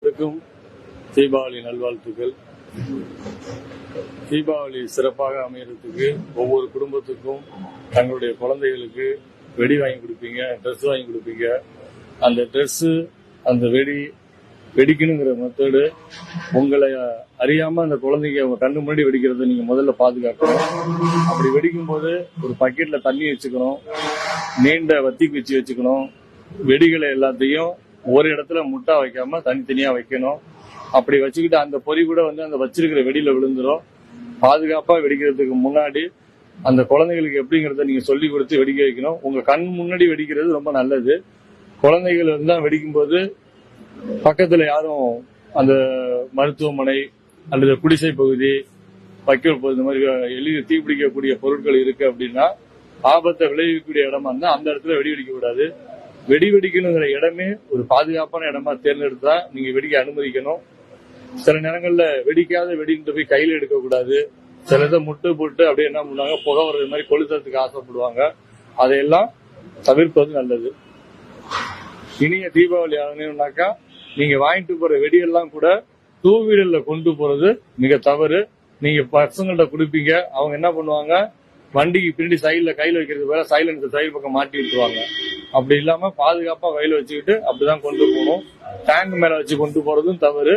அனைவருக்கும் தீபாவளி நல்வாழ்த்துக்கள். தீபாவளி சிறப்பாக அமையறதுக்கு ஒவ்வொரு குடும்பத்துக்கும் தங்களுடைய குழந்தைகளுக்கு வெடி வாங்கி கொடுப்பீங்க, ட்ரெஸ் வாங்கி கொடுப்பீங்க. அந்த ட்ரெஸ், அந்த வெடிக்கணுங்கிற மெத்தடு உங்களை அறியாம அந்த குழந்தைங்க அவங்க கண்ணு முன்னாடி வெடிக்கிறத நீங்க முதல்ல பாதுகாக்கணும். அப்படி வெடிக்கும் போது ஒரு பக்கெட்ல தண்ணி வச்சுக்கணும், நீண்ட வத்தி குச்சி வச்சுக்கணும். வெடிகளை எல்லாத்தையும் ஒரு இடத்துல முட்டா வைக்காம தனித்தனியா வைக்கணும். அப்படி வச்சுக்கிட்டு அந்த பொறி கூட அந்த வச்சிருக்கிற வெடியில விழுந்துரும். பாதுகாப்பா வெடிக்கிறதுக்கு முன்னாடி அந்த குழந்தைகளுக்கு எப்படிங்கறத நீங்க சொல்லி கொடுத்து வெடிக்க வைக்கணும். உங்க கண் முன்னாடி வெடிக்கிறது ரொம்ப நல்லது. குழந்தைகள் தான் வெடிக்கும் போது பக்கத்துல யாரும் அந்த மருத்துவமனை அல்லது குடிசை பகுதி, வைக்கோல் பகுதி, இந்த மாதிரி எளிதில் தீப்பிடிக்கக்கூடிய பொருட்கள் இருக்கு அப்படின்னா ஆபத்தை விளைவிக்கக்கூடிய இடமா இருந்தா அந்த இடத்துல வெடி வெடிக்க கூடாது. வெடி வெடிக்கணுங்கிற இடமே ஒரு பாதுகாப்பான இடமா தேர்ந்தெடுத்தா நீங்க வெடிக்க அனுமதிக்கணும். சில நேரங்கள்ல வெடிக்காத வெடிட்டு போய் கையில எடுக்கக்கூடாது. சில இதை முட்டு போட்டு அப்படியே என்ன பண்ணுவாங்க, புகை வர்றது மாதிரி கொளுத்துறதுக்கு ஆசைப்படுவாங்க. அதையெல்லாம் தவிர்ப்பது நல்லது. இனிய தீபாவளி ஆகணும்னாக்கா நீங்க வாங்கிட்டு போற வெடியெல்லாம் கூட டூ வீலர்ல கொண்டு போறது மிக தவறு. நீங்க பசங்கள்ட்ட கொடுப்பீங்க, அவங்க என்ன பண்ணுவாங்க, வண்டிக்கு பின்னாடி சைட்ல கையில வைக்கிறது வேற சைலன்ஸ் சைடு பக்கம் மாட்டி விட்டுருவாங்க. அப்படி இல்லாம பாதுகாப்பா கையில வச்சுக்கிட்டு அப்படிதான் கொண்டு போகணும். டேங்க் மேல வச்சு கொண்டு போறதும் தவறு.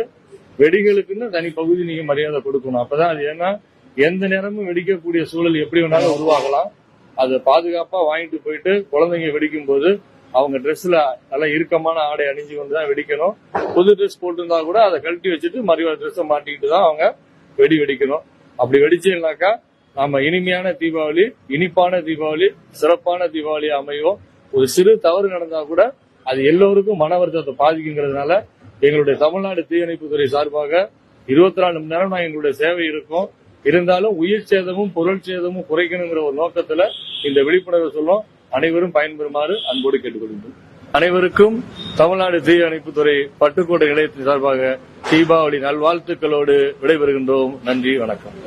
வெடிகளுக்குன்னு தனி பகுதி நீங்க மரியாதை கொடுக்கணும். அப்பதான் அது, ஏன்னா எந்த நேரமும் வெடிக்கக்கூடிய சூழல் எப்படி வேணாலும் உருவாகலாம். அதை பாதுகாப்பா வாங்கிட்டு போயிட்டு குழந்தைங்க வெடிக்கும் போது அவங்க ட்ரெஸ்ல நல்லா இறுக்கமான ஆடை அணிஞ்சு கொண்டுதான் வெடிக்கணும். புது ட்ரெஸ் போட்டிருந்தா கூட அதை கழட்டி வச்சுட்டு மறுபடியும் ட்ரெஸ்ஸை மாட்டிக்கிட்டு தான் அவங்க வெடிக்கணும். அப்படி வெடிச்சேன்னாக்கா நாம இனிமையான தீபாவளி, இனிப்பான தீபாவளி, சிறப்பான தீபாவளி அமையும். ஒரு சிறு தவறு நடந்தா கூட அது எல்லோருக்கும் மன வருத்தத்தை பாதிக்குங்கிறதுனால எங்களுடைய தமிழ்நாடு தீயணைப்புத்துறை சார்பாக 24 மணி நேரம் எங்களுடைய சேவை இருக்கும். இருந்தாலும் உயிர் சேதமும் பொருள் சேதமும் குறைக்கணுங்கிற ஒரு நோக்கத்துல இந்த விழிப்புணர்வு சொல்லும். அனைவரும் பயன்பெறுமாறு அன்போடு கேட்டுக்கொள்கிறோம். அனைவருக்கும் தமிழ்நாடு தீயணைப்புத்துறை பட்டுக்கோட்டை நிலையத்தின் சார்பாக தீபாவளி நல்வாழ்த்துக்களோடு விடைபெறுகின்றோம். நன்றி, வணக்கம்.